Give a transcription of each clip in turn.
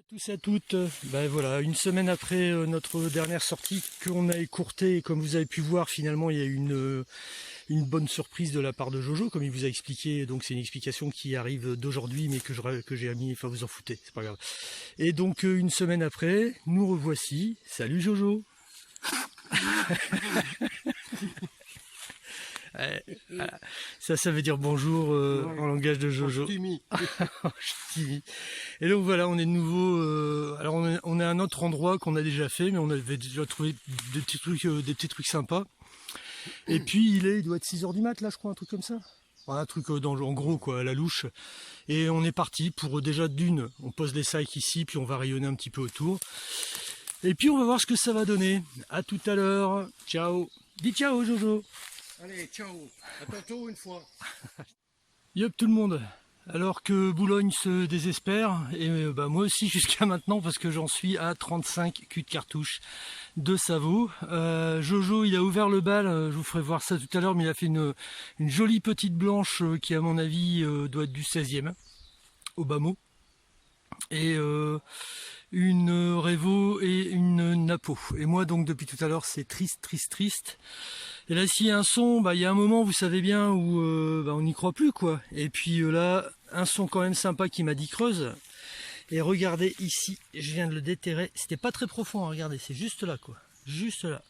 Tous à toutes, ben voilà, une semaine après notre dernière sortie qu'on a écourtée, et comme vous avez pu voir, finalement il y a eu une bonne surprise de la part de Jojo, comme il vous a expliqué. Donc c'est une explication qui arrive d'aujourd'hui, mais que j'ai mis, enfin vous en foutez, c'est pas grave. Et donc une semaine après, nous revoici. Salut Jojo. Ça veut dire bonjour en langage de Jojo. Et donc voilà, on est de nouveau. Alors on est à un autre endroit qu'on a déjà fait, mais on avait déjà trouvé des petits trucs sympas. Et puis il doit être 6h du mat là, je crois, un truc comme ça. Enfin, un truc en gros quoi, à la louche. Et on est parti pour déjà d'une. On pose les sacs ici, puis on va rayonner un petit peu autour. Et puis on va voir ce que ça va donner. À tout à l'heure. Ciao. Dis ciao Jojo. Allez, ciao, à tantôt une fois. Yop tout le monde. Alors que Boulogne se désespère, et moi aussi jusqu'à maintenant, parce que j'en suis à 35 culs de cartouche de Savot. Jojo il a ouvert le bal, je vous ferai voir ça tout à l'heure, mais il a fait une jolie petite blanche qui à mon avis doit être du 16e, au bas mot. Et une Révo et une Napo. Et moi donc depuis tout à l'heure c'est triste. Et là s'il y a un son, il y a un moment vous savez bien où on n'y croit plus quoi. Et puis là un son quand même sympa qui m'a dit creuse. Et regardez ici, je viens de le déterrer, c'était pas très profond, hein, regardez, c'est juste là quoi. Juste là.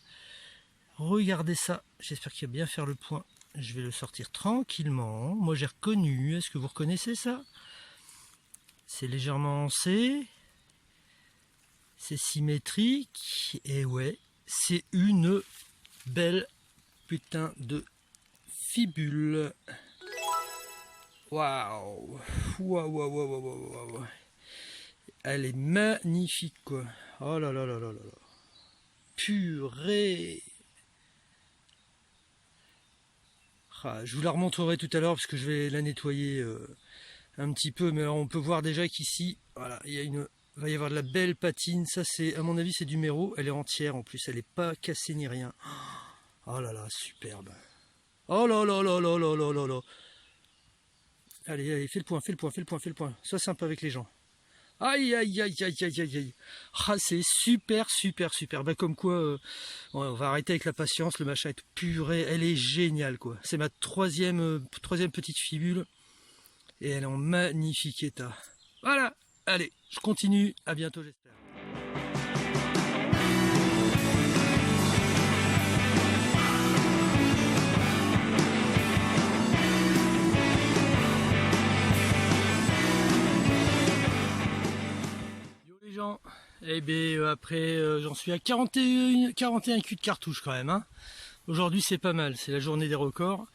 Regardez ça, j'espère qu'il va bien faire le point. Je vais le sortir tranquillement. Moi j'ai reconnu, est-ce que vous reconnaissez ça? C'est légèrement C. C'est symétrique, et ouais, c'est une belle putain de fibule. Waouh, waouh. Elle est magnifique quoi. Oh là là là là là. Purée. Ah, je vous la remontrerai tout à l'heure parce que je vais la nettoyer un petit peu, mais alors on peut voir déjà qu'ici, voilà, il va y avoir de la belle patine. Ça c'est, à mon avis c'est du méro, elle est entière en plus, elle n'est pas cassée ni rien. Oh là là, superbe. Oh là là là là là là là là. Allez, fais le point. Sois sympa avec les gens. Aïe. Ah, c'est super. Comme quoi, on va arrêter avec la patience, le machin est purée, elle est géniale quoi. C'est ma troisième petite fibule. Et elle est en magnifique état. Voilà, allez, je continue, à bientôt j'espère. Yo les gens, eh bien après j'en suis à 41 culs de cartouche quand même. Hein. Aujourd'hui c'est pas mal, c'est la journée des records.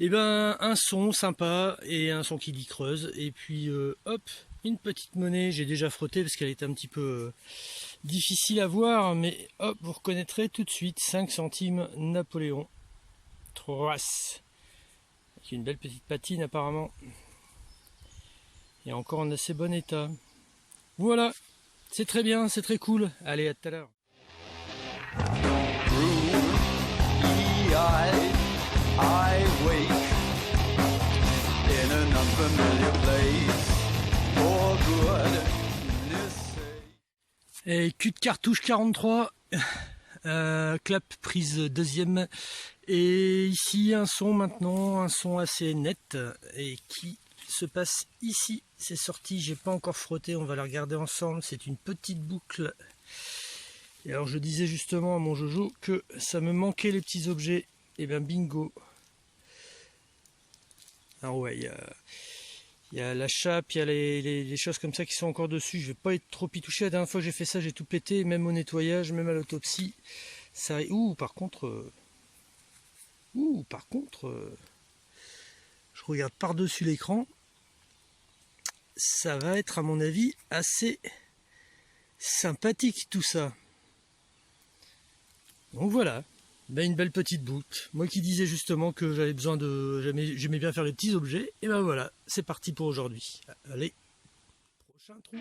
Et ben un son sympa et un son qui dit creuse. Et puis hop, une petite monnaie, j'ai déjà frotté parce qu'elle est un petit peu difficile à voir, mais hop, vous reconnaîtrez tout de suite 5 centimes Napoléon. Troas. Avec une belle petite patine apparemment. Et encore en assez bon état. Voilà, c'est très bien, c'est très cool. Allez, à tout à l'heure. I wake in an unfamiliar place for goodness sake. Et cul de cartouche 43, clap prise deuxième. Et ici un son maintenant, un son assez net et qui se passe ici. C'est sorti, j'ai pas encore frotté, on va la regarder ensemble. C'est une petite boucle. Et alors je disais justement à mon Jojo que ça me manquait les petits objets. Et bien bingo. Alors ouais, il y a la chape, il y a les choses comme ça qui sont encore dessus. Je vais pas être trop y toucher. La dernière fois que j'ai fait ça, j'ai tout pété, même au nettoyage, même à l'autopsie. Ça, par contre, je regarde par-dessus l'écran. Ça va être à mon avis assez sympathique tout ça. Donc voilà, Ben, une belle petite boucle. Moi qui disais justement que j'avais besoin de... J'aimais bien faire les petits objets. Et ben voilà, c'est parti pour aujourd'hui. Allez, prochain trou.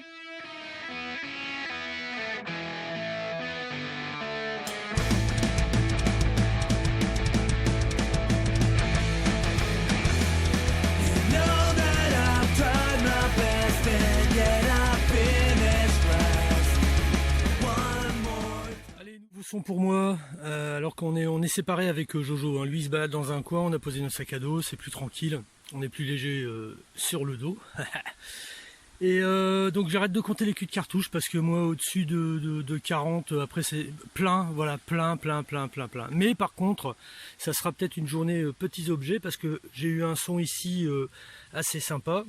Pour moi, alors qu'on est séparés avec Jojo, hein. Lui il se balade dans un coin, on a posé nos sacs à dos, c'est plus tranquille, on est plus léger sur le dos. Et donc j'arrête de compter les culs de cartouche parce que moi au-dessus de 40, après c'est plein, voilà, plein. Mais par contre, ça sera peut-être une journée petits objets parce que j'ai eu un son ici assez sympa.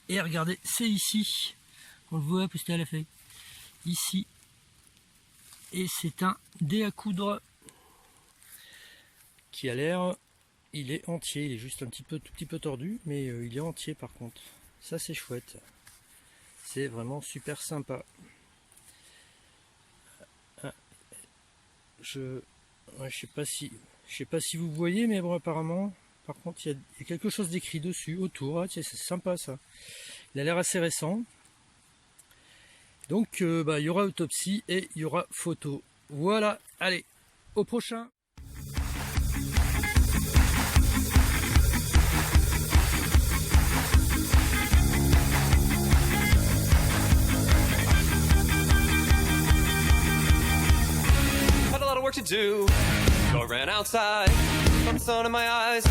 Et regardez, c'est ici, on le voit parce qu'elle a fait ici. Et c'est un dé à coudre qui a l'air, il est entier, il est juste tout petit peu tordu, mais il est entier par contre. Ça c'est chouette, c'est vraiment super sympa. Je sais pas si vous voyez, mais bon apparemment, par contre il y a quelque chose d'écrit dessus autour. Ah, c'est sympa ça. Il a l'air assez récent. Donc il y aura autopsie et il y aura photo. Voilà, allez, au prochain. Had a lot of work to do, so I ran outside, got the sun in my eyes,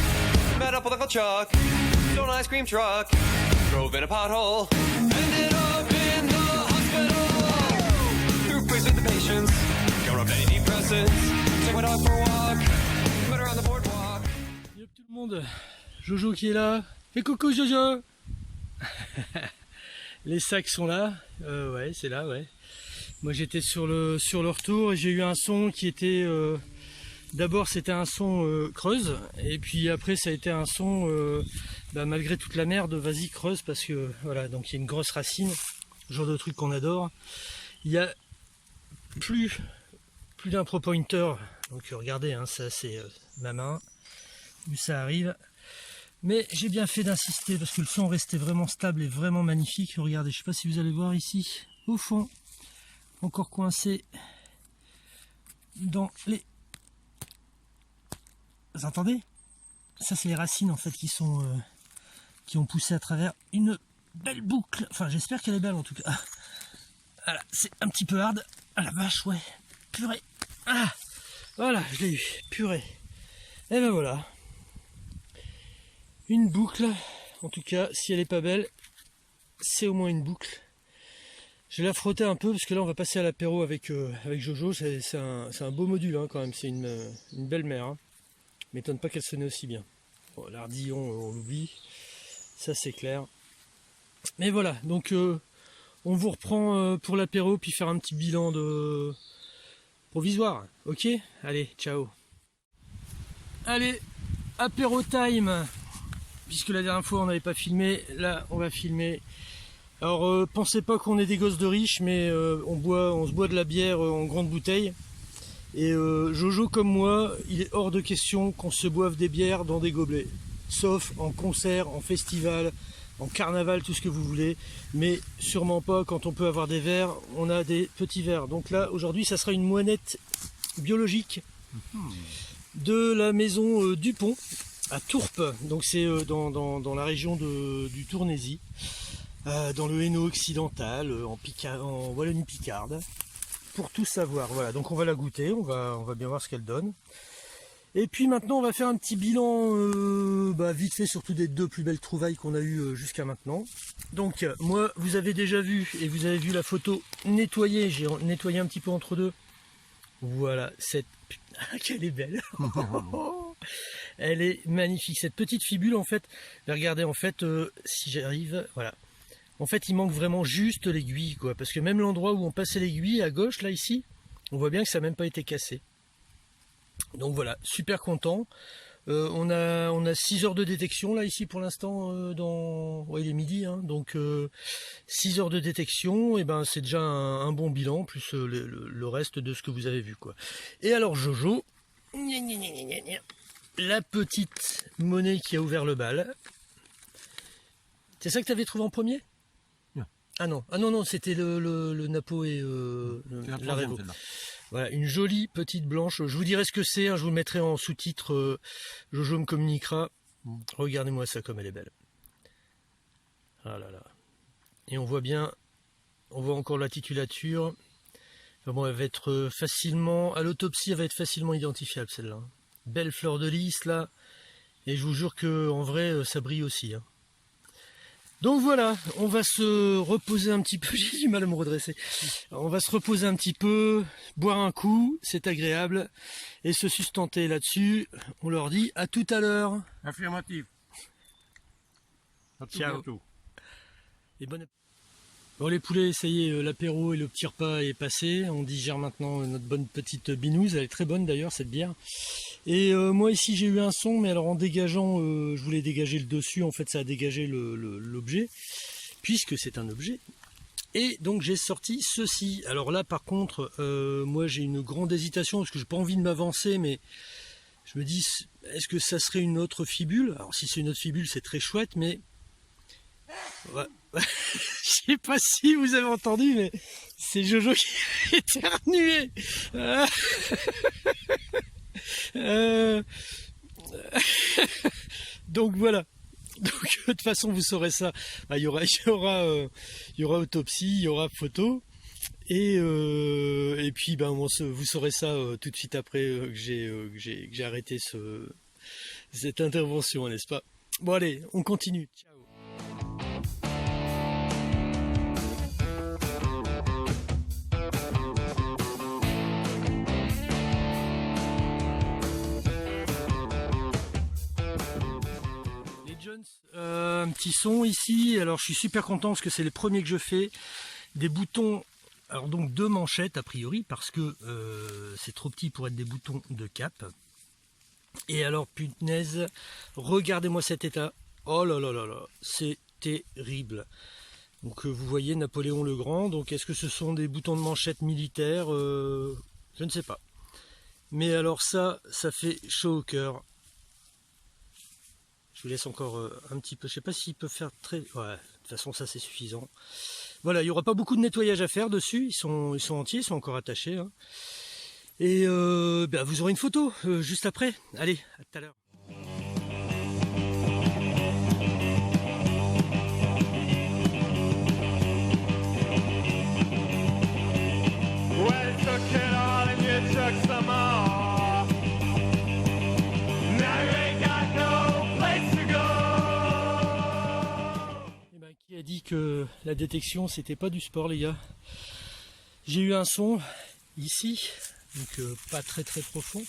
met up with Uncle Chuck, stole an ice cream truck, drove in a pothole, ended up in the with the patients, got up antidepressants, took my dog for a walk, met her on the boardwalk. Yep, tout le monde, Jojo qui est là, et coucou Jojo. Les sacs sont là, ouais c'est là, ouais. Moi j'étais sur le retour et j'ai eu un son qui était, d'abord c'était un son creuse, et puis après ça a été un son, malgré toute la merde, vas-y creuse, parce que voilà, donc il y a une grosse racine, genre de truc qu'on adore. Il y a plus d'un pro pointer, donc regardez, hein, ça c'est ma main où ça arrive, mais j'ai bien fait d'insister parce que le son restait vraiment stable et vraiment magnifique. Regardez, je sais pas si vous allez voir ici au fond, encore coincé dans les... Vous entendez? Ça c'est les racines en fait qui ont poussé à travers une belle boucle, enfin j'espère qu'elle est belle en tout cas. Voilà, c'est un petit peu hard. Ah la vache, ouais, purée. Ah, voilà, je l'ai eu, purée. Et ben voilà. Une boucle, en tout cas, si elle est pas belle, c'est au moins une boucle. Je vais la frotter un peu, parce que là on va passer à l'apéro avec Jojo. C'est un beau module hein, quand même, c'est une belle mère. Hein. M'étonne pas qu'elle sonnait aussi bien. Bon, l'ardillon, on l'oublie, ça c'est clair. Mais voilà, donc... on vous reprend pour l'apéro, puis faire un petit bilan de provisoire. Ok? Allez, ciao. Allez, apéro time. Puisque la dernière fois on n'avait pas filmé, là on va filmer. Alors pensez pas qu'on est des gosses de riches, mais on se boit de la bière en grande bouteille. Et Jojo comme moi, il est hors de question qu'on se boive des bières dans des gobelets. Sauf en concert, en festival, en carnaval, tout ce que vous voulez, mais sûrement pas quand on peut avoir des verres, on a des petits verres. Donc là, aujourd'hui, ça sera une moinette biologique de la maison Dupont, à Tourpes. Donc c'est dans la région du Tournaisis, dans le Hainaut occidental, en Wallonie-Picarde, pour tout savoir. Voilà, donc on va la goûter, on va bien voir ce qu'elle donne. Et puis maintenant on va faire un petit bilan vite fait, surtout des deux plus belles trouvailles qu'on a eues jusqu'à maintenant. Donc moi vous avez déjà vu, et vous avez vu la photo nettoyée, j'ai nettoyé un petit peu entre deux. Voilà, cette... qu'elle est belle. Elle est magnifique, cette petite fibule en fait. Regardez en fait, si j'arrive, voilà. En fait il manque vraiment juste l'aiguille quoi, parce que même l'endroit où on passait l'aiguille à gauche là ici, on voit bien que ça n'a même pas été cassé. Donc voilà, super content. On a 6 heures de détection là ici pour l'instant il est midi hein, donc 6 heures de détection, et ben c'est déjà un bon bilan plus le reste de ce que vous avez vu quoi. Et alors Jojo, La petite monnaie qui a ouvert le bal. C'est ça que tu avais trouvé en premier? Non. Ah non, c'était le Napo et la Revo. Voilà, une jolie petite blanche. Je vous dirai ce que c'est, hein, je vous le mettrai en sous-titre. Jojo me communiquera. Regardez-moi ça comme elle est belle. Ah là là. Et on voit bien, on voit encore la titulature. Enfin bon, elle va être facilement, à l'autopsie, elle va être facilement identifiable celle-là. Belle fleur de lys là. Et je vous jure que en vrai, ça brille aussi. Hein. Donc voilà, on va se reposer un petit peu. J'ai du mal à me redresser. On va se reposer un petit peu, boire un coup, c'est agréable, et se sustenter là-dessus. On leur dit à tout à l'heure. Affirmatif. À tout Ciao. bientôt. Et bon appétit. Bon les poulets, ça y est, l'apéro et le petit repas est passé. On digère maintenant notre bonne petite binouse. Elle est très bonne d'ailleurs cette bière. Et moi ici j'ai eu un son, mais alors en dégageant, je voulais dégager le dessus. En fait ça a dégagé l'objet, puisque c'est un objet. Et donc j'ai sorti ceci. Alors là par contre, moi j'ai une grande hésitation parce que j'ai pas envie de m'avancer, mais je me dis, est-ce que ça serait une autre fibule? Alors si c'est une autre fibule, c'est très chouette, mais ouais. Je sais pas si vous avez entendu, mais c'est Jojo qui a éternué. Donc voilà. Donc de toute façon vous saurez ça. Il y aura autopsie, il y aura photo. Et puis ben vous saurez ça tout de suite après que j'ai arrêté cette intervention, n'est-ce pas? Bon allez, on continue. Ciao. Un petit son ici, alors je suis super content parce que c'est les premiers que je fais, des boutons, alors donc 2 manchettes a priori parce que c'est trop petit pour être des boutons de cap. Et alors punaise, regardez-moi cet état, oh là là là là, c'est terrible. Donc vous voyez Napoléon le Grand, donc est-ce que ce sont des boutons de manchette militaires, je ne sais pas. Mais alors ça fait chaud au cœur. Je vous laisse encore un petit peu, je sais pas s'il peut faire très... Ouais, de toute façon ça c'est suffisant. Voilà, il n'y aura pas beaucoup de nettoyage à faire dessus, ils sont entiers, ils sont encore attachés. Hein. Et vous aurez une photo juste après. Allez, à tout à l'heure. Qui a dit que la détection c'était pas du sport les gars. J'ai eu un son ici, donc pas très profond,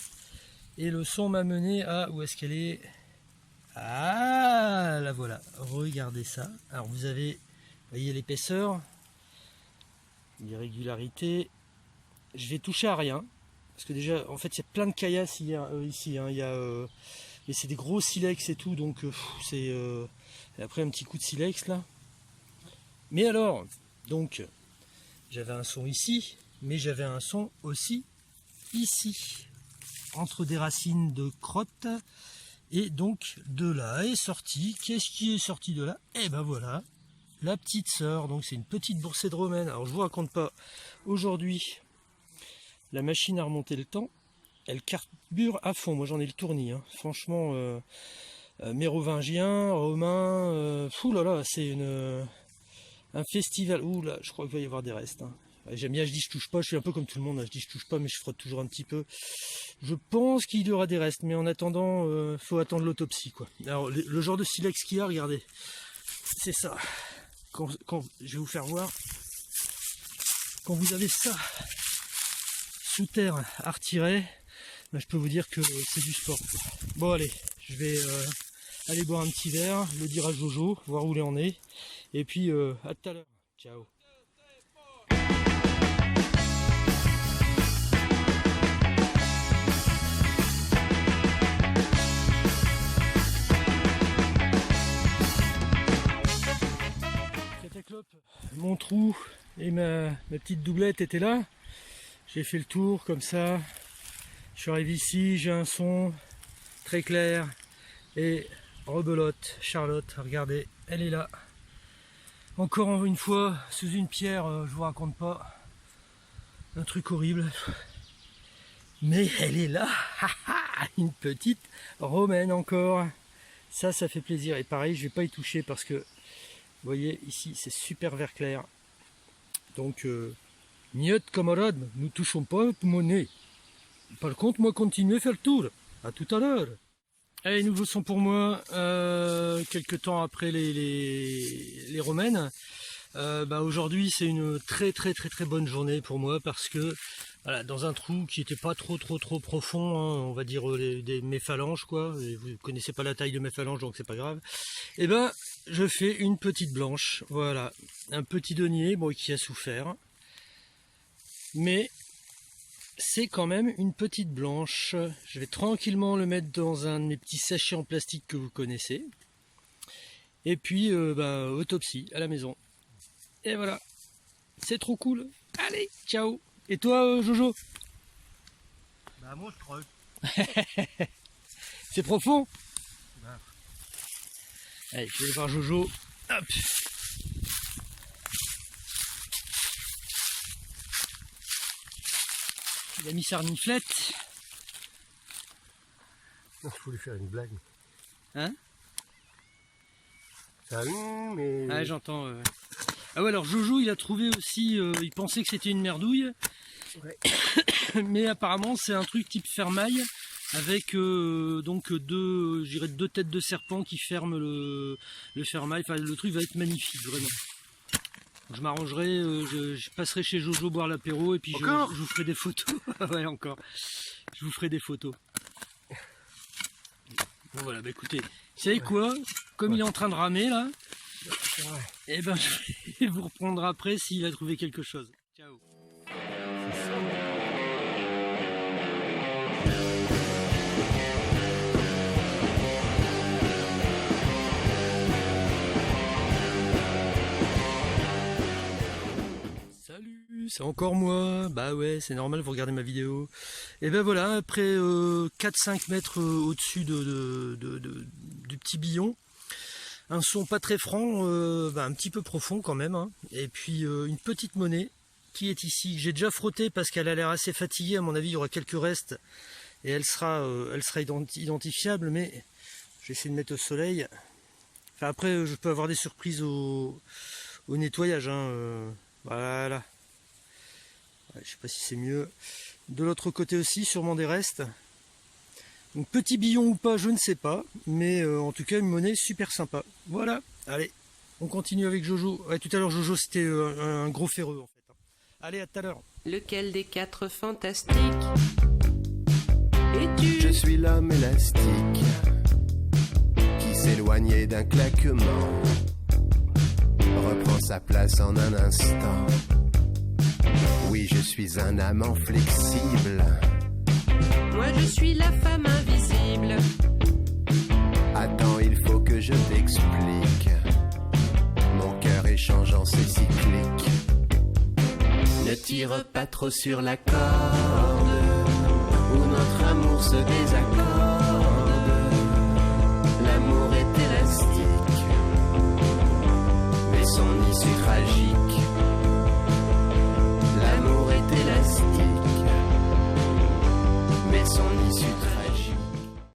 et le son m'a mené à, où est-ce qu'elle est? Ah la voilà, regardez ça. Alors vous voyez l'épaisseur, l'irrégularité, je vais toucher à rien, parce que déjà en fait il y a plein de caillasses ici, hein. Et c'est des gros silex et tout, donc c'est après un petit coup de silex là. Mais alors, donc, j'avais un son ici, mais j'avais un son aussi ici, entre des racines de crotte, et donc de là est sorti, qu'est-ce qui est sorti de là? Eh ben voilà, la petite sœur, donc c'est une petite boursée de romaine. Alors je vous raconte pas, aujourd'hui, la machine a remonté le temps, elle carbure à fond, moi j'en ai le tournis, hein. Franchement, mérovingiens, romains, là, c'est un festival. Ouh là, je crois qu'il va y avoir des restes. Hein. J'aime bien, je dis je touche pas, je suis un peu comme tout le monde, hein. Je dis je touche pas, mais je frotte toujours un petit peu. Je pense qu'il y aura des restes, mais en attendant, faut attendre l'autopsie, quoi. Alors, le genre de silex qu'il y a, regardez, c'est ça. Quand je vais vous faire voir, quand vous avez ça sous terre à retirer, ben, je peux vous dire que c'est du sport. Bon, allez, je vais aller boire un petit verre, le dire à Jojo, voir où il en est. Et puis à tout à l'heure. Ciao. Cataclope, mon trou et ma petite doublette étaient là. J'ai fait le tour comme ça. Je suis arrivé ici, j'ai un son très clair et rebelote. Charlotte, regardez, elle est là. Encore une fois, sous une pierre, je vous raconte pas. Un truc horrible. Mais elle est là. Une petite romaine encore. Ça fait plaisir. Et pareil, je vais pas y toucher parce que, vous voyez, ici, c'est super vert clair. Donc, niet camarade, nous touchons pas mon nez. Par contre, moi, continuez à faire le tour. À tout à l'heure. Allez, nouveau son pour moi. Quelques temps après les romaines. Aujourd'hui, c'est une très bonne journée pour moi parce que voilà, dans un trou qui n'était pas trop profond, hein, on va dire mes phalanges quoi. Et vous connaissez pas la taille de mes phalanges, donc c'est pas grave. Et je fais une petite blanche. Voilà, un petit denier, bon, qui a souffert, mais c'est quand même une petite blanche. Je vais tranquillement le mettre dans un de mes petits sachets en plastique que vous connaissez. Et puis, autopsie à la maison. Et voilà, c'est trop cool. Allez, ciao. Et toi, Jojo? Bah moi je creuse. C'est profond? Bah. Allez, je vais aller voir Jojo. Hop. Il a mis sa reniflette. Non, je voulais faire une blague. Hein? Salut, mais... Ah, j'entends. Ah ouais, alors Jojo, il a trouvé aussi, il pensait que c'était une merdouille. Ouais. Mais apparemment, c'est un truc type fermaille avec donc deux têtes de serpent qui ferment le fermail. Enfin, le truc va être magnifique, vraiment. Je m'arrangerai, je passerai chez Jojo boire l'apéro et puis je vous ferai des photos. Ouais, encore. Je vous ferai des photos. Bon, voilà, écoutez, vous savez quoi? Comme il est en train de ramer là, et je vais vous reprendre après s'il a trouvé quelque chose. Ciao. Salut, c'est encore moi. Bah ouais, c'est normal, vous regardez ma vidéo. Et voilà, après 4-5 mètres au-dessus du petit billon, un son pas très franc, un petit peu profond quand même, hein. Et puis une petite monnaie qui est ici. J'ai déjà frotté parce qu'elle a l'air assez fatiguée, à mon avis il y aura quelques restes et elle sera identifiable, mais je vais essayer de mettre au soleil. Enfin, après je peux avoir des surprises au nettoyage, hein. Voilà. Ouais, je sais pas si c'est mieux. De l'autre côté aussi, sûrement des restes. Donc petit billon ou pas, je ne sais pas, mais en tout cas une monnaie super sympa. Voilà, allez, on continue avec Jojo. Ouais, tout à l'heure Jojo c'était un gros ferreux en fait. Allez, à tout à l'heure. Lequel des quatre fantastiques es-tu? Je suis l'homme élastique qui s'éloignait d'un claquement, reprend sa place en un instant. Oui, je suis un amant flexible. Moi je suis la femme invisible. Attends, il faut que je t'explique. Mon cœur est changeant, c'est cyclique. Ne tire pas trop sur la corde, où notre amour se désaccorde. L'amour est élastique, mais son issue tragique. L'amour est élastique, mais son issue tragique.